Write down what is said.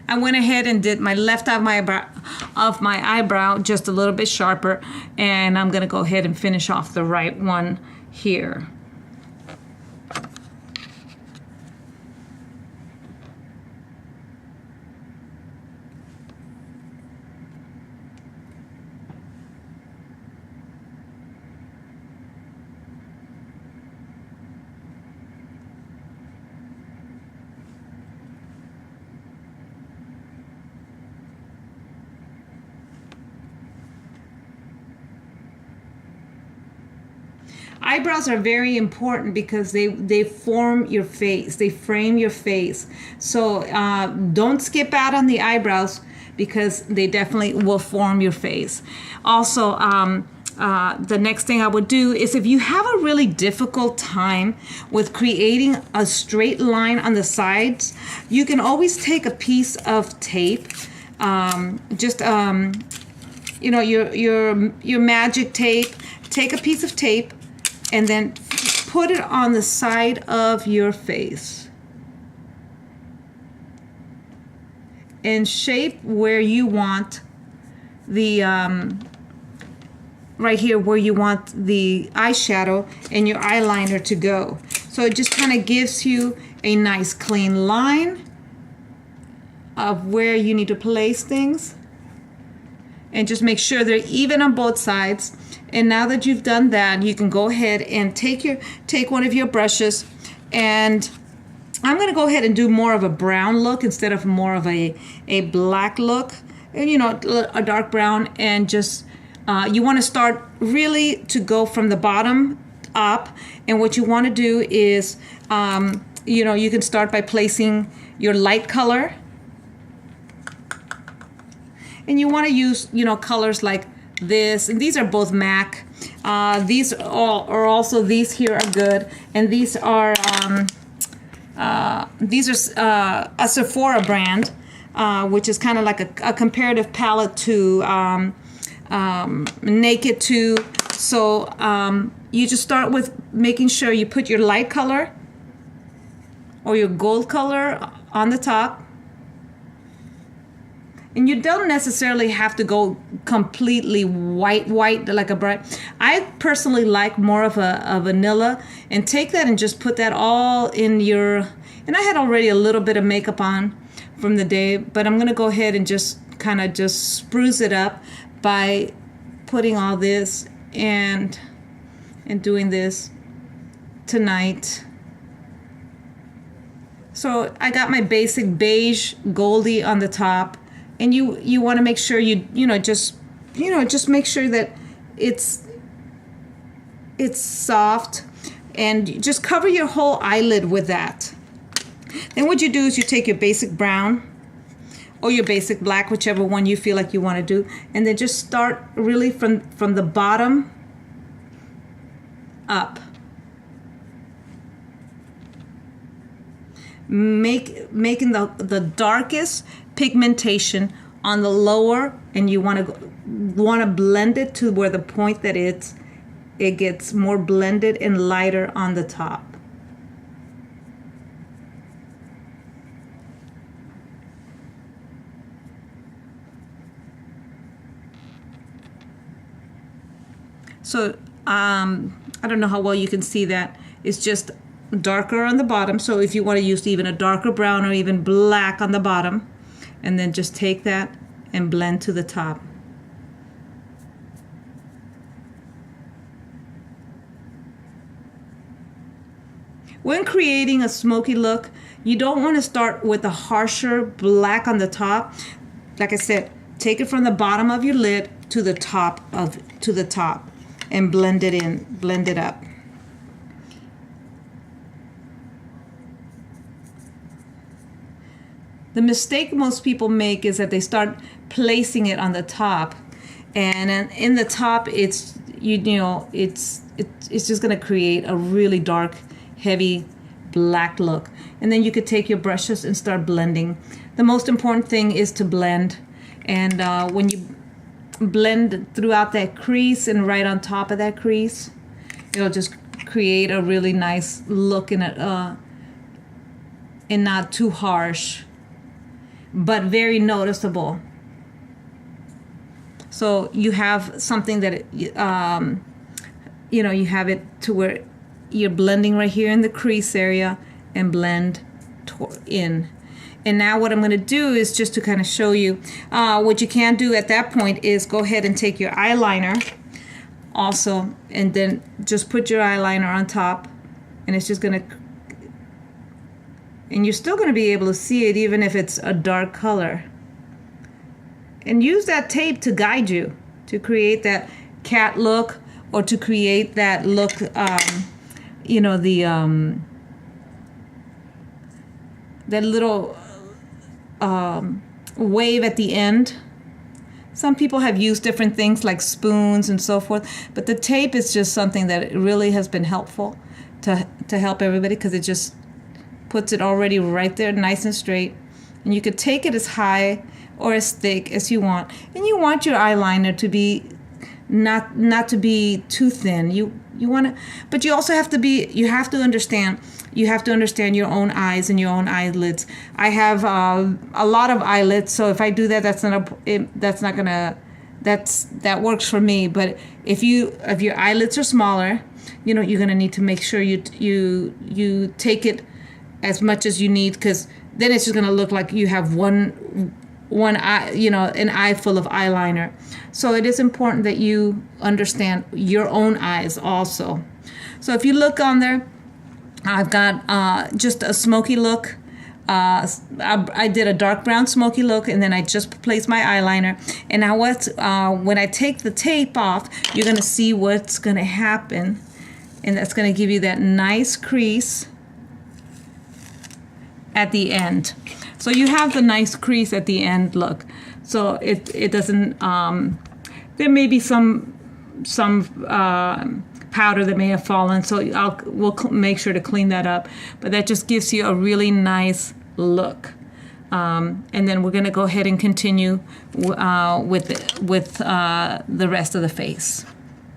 I went ahead and did my left of my eyebrow just a little bit sharper, and I'm gonna go ahead and finish off the right one here. Eyebrows are very important because they form your face, they frame your face. So don't skip out on the eyebrows because they definitely will form your face. Also, the next thing I would do is, if you have a really difficult time with creating a straight line on the sides, you can always take a piece of tape, you know, your magic tape. Take a piece of tape and then put it on the side of your face and shape where you want the right here, where you want the eyeshadow and your eyeliner to go. So it just kind of gives you a nice clean line of where you need to place things, and just make sure they're even on both sides. And now that you've done that, you can go ahead and take one of your brushes, and I'm going to go ahead and do more of a brown look instead of more of a black look, and, you know, a dark brown. And just you want to start really to go from the bottom up, and what you want to do is you know, you can start by placing your light color, and you want to use, you know, colors like this, and these are both MAC. These are also, these here are good, and these are a Sephora brand, which is kind of like a comparative palette to Naked 2. So you just start with making sure you put your light color or your gold color on the top. And you don't necessarily have to go completely white like a bright. I personally like more of a vanilla, and take that and just put that all in your, and I had already a little bit of makeup on from the day, but I'm gonna go ahead and just kind of just spruce it up by putting all this and doing this tonight. So I got my basic beige Goldie on the top. And you want to make sure just make sure that it's soft, and just cover your whole eyelid with that. Then what you do is you take your basic brown or your basic black, whichever one you feel like you want to do, and then just start really from the bottom up. Making the darkest pigmentation on the lower, and you want to blend it to where the point that it gets more blended and lighter on the top. So I don't know how well you can see that. It's just darker on the bottom. So if you want to use even a darker brown or even black on the bottom, and then just take that and blend to the top. When creating a smoky look, you don't want to start with a harsher black on the top. Like I said, take it from the bottom of your lid to the top and blend it in, blend it up. The mistake most people make is that they start placing it on the top, and in the top it's just going to create a really dark, heavy black look. And then you could take your brushes and start blending. The most important thing is to blend, and when you blend throughout that crease and right on top of that crease, it'll just create a really nice look in it, and not too harsh. but very noticeable. So you have something that, you have it to where you're blending right here in the crease area and blend in. And now what I'm going to do is just to kind of show you what you can do at that point is go ahead and take your eyeliner also, and then just put your eyeliner on top, and it's just going to, and you're still going to be able to see it even if it's a dark color. And use that tape to guide you to create that cat look, or to create that look, that little wave at the end. Some people have used different things like spoons and so forth, but the tape is just something that really has been helpful to help everybody, because it just puts it already right there nice and straight. And you could take it as high or as thick as you want. And you want your eyeliner to be not to be too thin. You want to, but you also have to be, you have to understand your own eyes and your own eyelids. I have a lot of eyelids, so if I do that, that works for me. But if your eyelids are smaller, you're gonna need to make sure you take it as much as you need, because then it's just gonna look like you have one eye, an eye full of eyeliner. So it is important that you understand your own eyes also. So if you look on there, I've got just a smoky look. I did a dark brown smoky look, and then I just placed my eyeliner. And now when I take the tape off, you're going to see what's going to happen. And that's going to give you that nice crease at the end. So you have the nice crease at the end look. So it doesn't, there may be some powder that may have fallen, so we'll make sure to clean that up. But that just gives you a really nice look. And then we're going to go ahead and continue with the rest of the face.